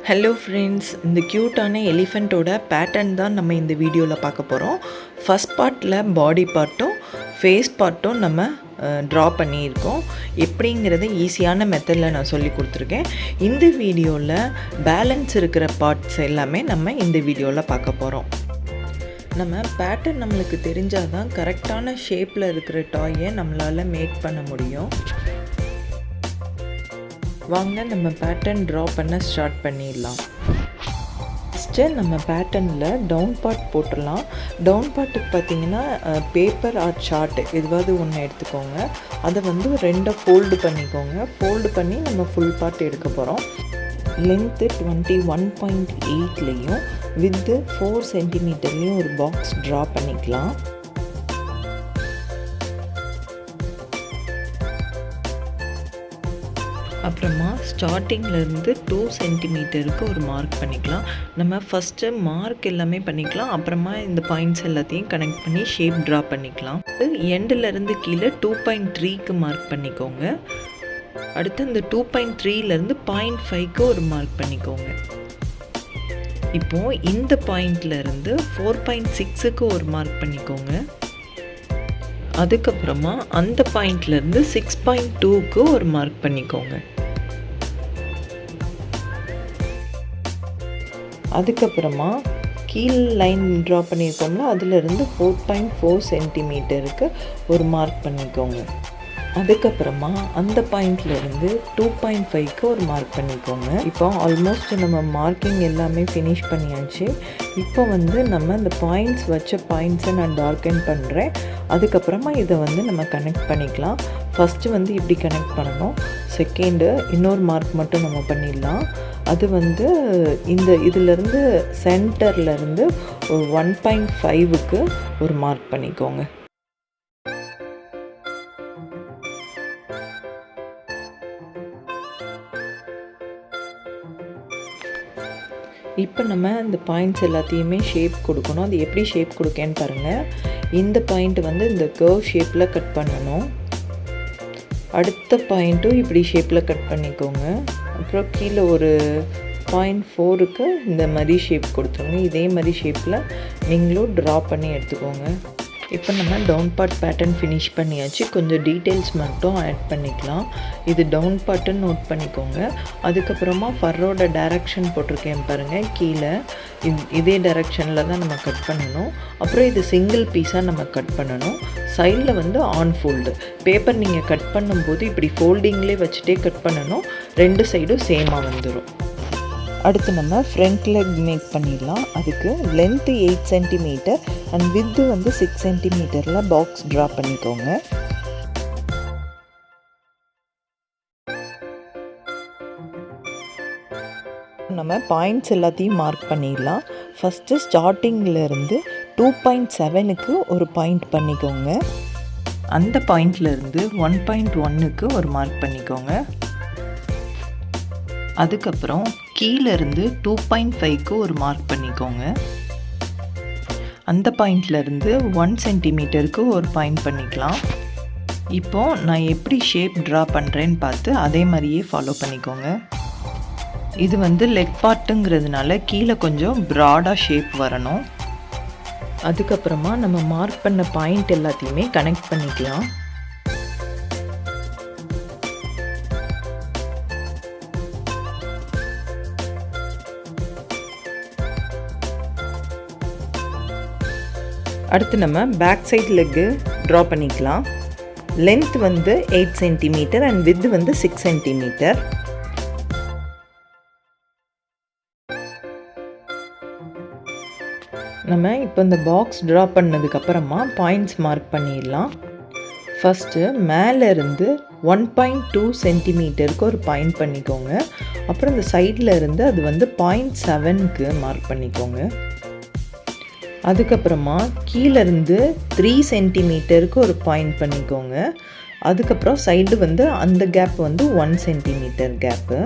Hello friends, இந்த க்யூட்டான எலிஃபெண்ட்டோட pattern தான் நம்ம இந்த வீடியோவில் பார்க்க போகிறோம். ஃபஸ்ட் பார்ட்டில் பாடி பார்ட்டும் ஃபேஸ் பார்ட்டும் நம்ம ட்ரா பண்ணியிருக்கோம். எப்படிங்கிறத ஈஸியான மெத்தடில் நான் சொல்லி கொடுத்துருக்கேன். இந்த வீடியோவில் பேலன்ஸ் இருக்கிற பார்ட்ஸ் எல்லாமே நம்ம இந்த வீடியோவில் பார்க்க போகிறோம். நம்ம பேட்டர்ன் நம்மளுக்கு தெரிஞ்சால் தான் கரெக்டான ஷேப்பில் இருக்கிற டாயை நம்மளால் மேக் பண்ண முடியும். வாங்க நம்ம பேட்டர்ன் ட்ரா பண்ண ஸ்டார்ட் பண்ணிடலாம். ஃபஸ்ட்டு நம்ம பேட்டர்னில் டவுன் பார்ட் போட்டுடலாம். டவுன் பார்ட்டுக்கு பார்த்திங்கன்னா பேப்பர் ஆர் சார்ட் எதுவாவது ஒன்று எடுத்துக்கோங்க. அதை வந்து ரெண்டாக ஃபோல்டு பண்ணிக்கோங்க. ஃபோல்டு பண்ணி நம்ம ஃபுல் பார்ட் எடுக்க போகிறோம். லென்த்து 21.8லேயும் வித்து 4 சென்டிமீட்டர்லேயும் ஒரு பாக்ஸ் ட்ரா பண்ணிக்கலாம். அப்புறமா ஸ்டார்டிங்லேருந்து 2 சென்டிமீட்டருக்கு ஒரு மார்க் பண்ணிக்கலாம். நம்ம ஃபஸ்ட்டு மார்க் எல்லாமே பண்ணிக்கலாம். அப்புறமா இந்த பாயிண்ட்ஸ் எல்லாத்தையும் கனெக்ட் பண்ணி ஷேப் ட்ரா பண்ணிக்கலாம். எண்டிலேருந்து கீழே 2.3க்கு மார்க் பண்ணிக்கோங்க. அடுத்து இந்த 2.3லேருந்து 0.5க்கு ஒரு மார்க் பண்ணிக்கோங்க. இப்போது இந்த பாயிண்ட்லேருந்து 4.6க்கு ஒரு மார்க் பண்ணிக்கோங்க. அதுக்கப்புறமா அந்த பாயிண்ட்லேருந்து 6.2க்கு ஒரு மார்க் பண்ணிக்கோங்க. அதுக்கப்புறமா கீழ் லைன் ட்ரா பண்ணியிருக்கோம்ல, அதிலிருந்து 4.4 சென்டிமீட்டருக்கு ஒரு மார்க் பண்ணிக்கோங்க. அதுக்கப்புறமா அந்த பாயிண்ட்லேருந்து 2.5க்கு ஒரு மார்க் பண்ணிக்கோங்க. இப்போ ஆல்மோஸ்ட் நம்ம மார்க்கிங் எல்லாமே ஃபினிஷ் பண்ணியாச்சு. இப்போ வந்து நம்ம இந்த பாயிண்ட்ஸ் வச்ச பாயிண்ட்ஸை நான் டார்க்கன் பண்ணுறேன். அதுக்கப்புறமா இதை வந்து நம்ம கனெக்ட் பண்ணிக்கலாம். ஃபஸ்ட்டு வந்து இப்படி கனெக்ட் பண்ணணும். செகண்டு இன்னொரு மார்க் மட்டும் நம்ம பண்ணிடலாம். அது வந்து இந்த இதிலேருந்து சென்டர்லேருந்து 1.5க்கு ஒரு மார்க் பண்ணிக்கோங்க. இப்போ நம்ம இந்த பாயிண்ட்ஸ் எல்லாத்தையுமே ஷேப் கொடுக்கணும். அது எப்படி ஷேப் கொடுக்கேன்னு பாருங்கள். இந்த பாயிண்ட் வந்து இந்த கர்வ் ஷேப்பில் கட் பண்ணணும். அடுத்த பாயிண்ட்டும் இப்படி ஷேப்பில் கட் பண்ணிக்கோங்க. அப்புறம் கீழே ஒரு 0.4க்கு இந்த மாதிரி ஷேப் கொடுத்துருங்க. இதே மாதிரி ஷேப்பில் நீங்களும் ட்ரா பண்ணி எடுத்துக்கோங்க. இப்போ நம்ம டவுன் பார்ட் பேட்டர்ன் ஃபினிஷ் பண்ணியாச்சு. கொஞ்சம் டீட்டெயில்ஸ் மட்டும் ஆட் பண்ணிக்கலாம். இது டவுன் பார்ட்டுன்னு நோட் பண்ணிக்கோங்க. அதுக்கப்புறமா ஃபர்ரோட டைரக்ஷன் போட்டிருக்கேன் பாருங்கள். கீழே இதே டைரக்ஷனில் தான் நம்ம கட் பண்ணணும். அப்புறம் இது சிங்கிள் பீஸாக நம்ம கட் பண்ணணும். சைடில் வந்து ஆன் ஃபோல்டு பேப்பர் நீங்கள் கட் பண்ணும்போது இப்படி ஃபோல்டிங்லேயே வச்சுட்டே கட் பண்ணணும். ரெண்டு சைடும் சேமாக வந்துடும். அடுத்து நம்ம ஃப்ரண்ட் லெக் மேக் பண்ணிடலாம். அதுக்கு லென்த்து 8 சென்டிமீட்டர் அண்ட் வித்து வந்து 6 சென்டிமீட்டரில் பாக்ஸ் ட்ரா பண்ணிக்கோங்க. நம்ம பாயிண்ட்ஸ் எல்லாத்தையும் மார்க் பண்ணிடலாம். ஃபஸ்ட்டு ஸ்டார்டிங்கிலேருந்து 2.7க்கு ஒரு பாயிண்ட் பண்ணிக்கோங்க. அந்த பாயிண்ட்லேருந்து 1.1க்கு ஒரு மார்க் பண்ணிக்கோங்க. அதுக்கப்புறம் கீழேருந்து 2.5க்கு ஒரு மார்க் பண்ணிக்கோங்க. அந்த பாயிண்ட்லேருந்து 1 சென்டிமீட்டருக்கு ஒரு பாயிண்ட் பண்ணிக்கலாம். இப்போது நான் எப்படி ஷேப் ட்ரா பண்ணுறேன்னு பார்த்து அதே மாதிரியே ஃபாலோ பண்ணிக்கோங்க. இது வந்து லெக் பார்ட்டுங்கிறதுனால கீழே கொஞ்சம் ப்ராடாக ஷேப் வரணும். அதுக்கப்புறமா நம்ம மார்க் பண்ண பாயிண்ட் எல்லாத்தையுமே கனெக்ட் பண்ணிக்கலாம். அடுத்து நம்ம பேக் சைட் லெக்கு ட்ரா பண்ணிக்கலாம். லென்த் வந்து 8 சென்டிமீட்டர் அண்ட் வித் வந்து 6 சென்டிமீட்டர். நம்ம இப்போ இந்த பாக்ஸ் ட்ரா பண்ணதுக்கப்புறமா பாயிண்ட்ஸ் மார்க் பண்ணிடலாம். ஃபஸ்ட்டு மேலேருந்து 1.2 சென்டிமீட்டருக்கு ஒரு பாயிண்ட் பண்ணிக்கோங்க. அப்புறம் இந்த சைடில் இருந்து அது வந்து 0.7க்கு மார்க் பண்ணிக்கோங்க. அதுக்கப்புறமா கீழேருந்து 3 சென்டிமீட்டருக்கு ஒரு பாயிண்ட் பண்ணிக்கோங்க. அதுக்கப்புறம் சைடு வந்து அந்த கேப் வந்து 1 சென்டிமீட்டர் கேப்பு.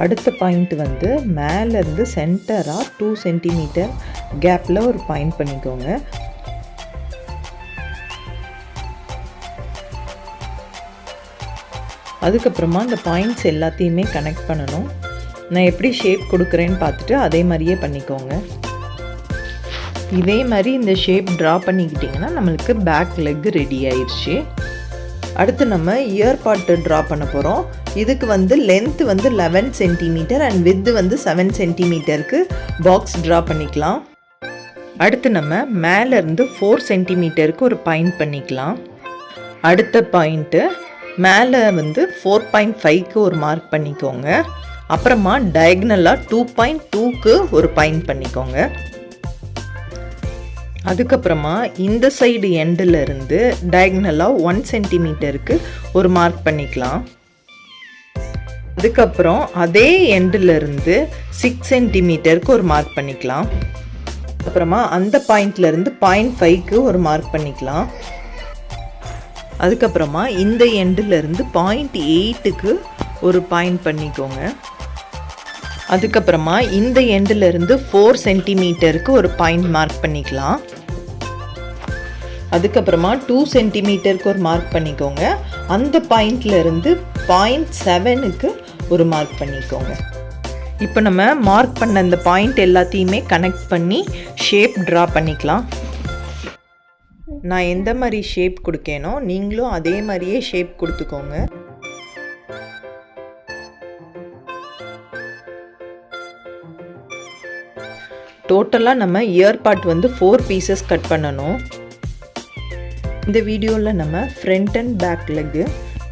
அடுத்த பாயிண்ட் வந்து மேலேருந்து சென்டராக 2 சென்டிமீட்டர் கேப்பில் ஒரு பாயிண்ட் பண்ணிக்கோங்க. அதுக்கப்புறமா இந்த பாயிண்ட்ஸ் எல்லாத்தையுமே கனெக்ட் பண்ணணும். நான் எப்படி ஷேப் கொடுக்குறேன்னு பார்த்துட்டு அதே மாதிரியே பண்ணிக்கோங்க. இதே மாதிரி இந்த ஷேப் ட்ரா பண்ணிக்கிட்டிங்கன்னா நம்மளுக்கு பேக் லெக் ரெடி ஆயிடுச்சு. அடுத்து நம்ம இயர் பார்ட்டு ட்ரா பண்ண போகிறோம். இதுக்கு வந்து லென்த்து வந்து 11 சென்டிமீட்டர் அண்ட் வித்து வந்து 7 சென்டிமீட்டருக்கு பாக்ஸ் ட்ரா பண்ணிக்கலாம். அடுத்து நம்ம மேலேருந்து 4 சென்டிமீட்டருக்கு ஒரு பாயிண்ட் பண்ணிக்கலாம். அடுத்த பாயிண்ட்டு மேலே வந்து 4.5க்கு ஒரு மார்க் பண்ணிக்கோங்க. அப்புறமா டயக்னலாக 2.2க்கு ஒரு பாயிண்ட் பண்ணிக்கோங்க. அதுக்கப்புறமா இந்த சைடு எண்டில் இருந்து டயக்னலாக 1 சென்டிமீட்டருக்கு ஒரு மார்க் பண்ணிக்கலாம். அதுக்கப்புறம் அதே எண்டில் இருந்து 6 சென்டிமீட்டருக்கு ஒரு மார்க் பண்ணிக்கலாம். அப்புறமா அந்த பாயிண்ட்லேருந்து 0.5க்கு ஒரு மார்க் பண்ணிக்கலாம். அதுக்கப்புறமா இந்த எண்டில் இருந்து 0.8க்கு ஒரு பாயிண்ட் பண்ணிக்கோங்க. அதுக்கப்புறமா இந்த எண்டில் இருந்து 4 சென்டிமீட்டருக்கு ஒரு பாயிண்ட் மார்க் பண்ணிக்கலாம். அதுக்கப்புறமா 2 சென்டிமீட்டருக்கு ஒரு மார்க் பண்ணிக்கோங்க. அந்த பாயிண்ட்ல இருந்து 0.7க்கு ஒரு மார்க் பண்ணிக்கோங்க. இப்போ நம்ம மார்க் பண்ண அந்த பாயிண்ட் எல்லாத்தையுமே கனெக்ட் பண்ணி ஷேப் ட்ரா பண்ணிக்கலாம். நான் எந்த மாதிரி ஷேப் கொடுக்கேனோ நீங்களும் அதே மாதிரியே ஷேப் கொடுத்துக்கோங்க. டோட்டலாக நம்ம இயர் பார்ட் வந்து 4 பீசஸ் கட் பண்ணணும். இந்த வீடியோவில் நம்ம front and back leg,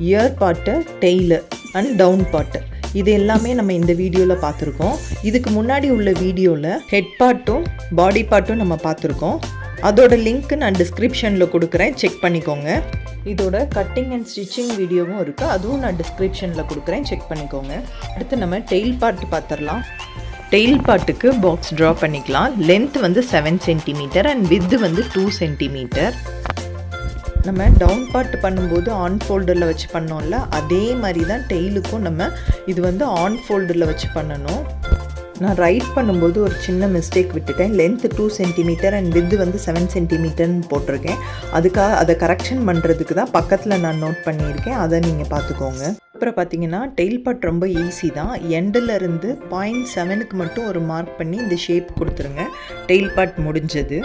ear part, tail and down part இது எல்லாமே நம்ம இந்த வீடியோவில் பார்த்துருக்கோம். இதுக்கு முன்னாடி உள்ள வீடியோவில் ஹெட் பார்ட்டும் பாடி பார்ட்டும் நம்ம பார்த்துருக்கோம். அதோட லிங்க் நான் டிஸ்கிரிப்ஷனில் கொடுக்குறேன், செக் பண்ணிக்கோங்க. இதோட கட்டிங் அண்ட் ஸ்டிச்சிங் வீடியோவும் இருக்குது, அதுவும் நான் டிஸ்கிரிப்ஷனில் கொடுக்குறேன், செக் பண்ணிக்கோங்க. அடுத்து நம்ம டெய்ல் பார்ட் பார்த்துடலாம். டெய்ல் பார்ட்டுக்கு பாக்ஸ் ட்ரா பண்ணிக்கலாம். லென்த் வந்து 7 சென்டிமீட்டர் அண்ட் வித்து வந்து 2 சென்டிமீட்டர். நம்ம டவுன் பார்ட் பண்ணும்போது ஆன் ஃபோல்டரில் வச்சு பண்ணோம்ல, அதே மாதிரி தான் டெய்லுக்கும் நம்ம இது வந்து ஆன் ஃபோல்டரில் வச்சு பண்ணணும். நான் ரைட் பண்ணும்போது ஒரு சின்ன மிஸ்டேக் விட்டுட்டேன். லென்த்து 2 சென்டிமீட்டர் அண்ட் வித்து வந்து 7 சென்டிமீட்டர்னு போட்டிருக்கேன். அதுக்காக அதை கரெக்ஷன் பண்ணுறதுக்கு தான் பக்கத்தில் நான் நோட் பண்ணியிருக்கேன், அதை நீங்கள் பார்த்துக்கோங்க. அப்புறம் பார்த்தீங்கன்னா டெய்ல் பார்ட் ரொம்ப ஈஸி தான். எண்டில் இருந்து 0.7க்கு மட்டும் ஒரு மார்க் பண்ணி இந்த ஷேப் கொடுத்துருங்க. டெய்ல் பார்ட் முடிஞ்சது.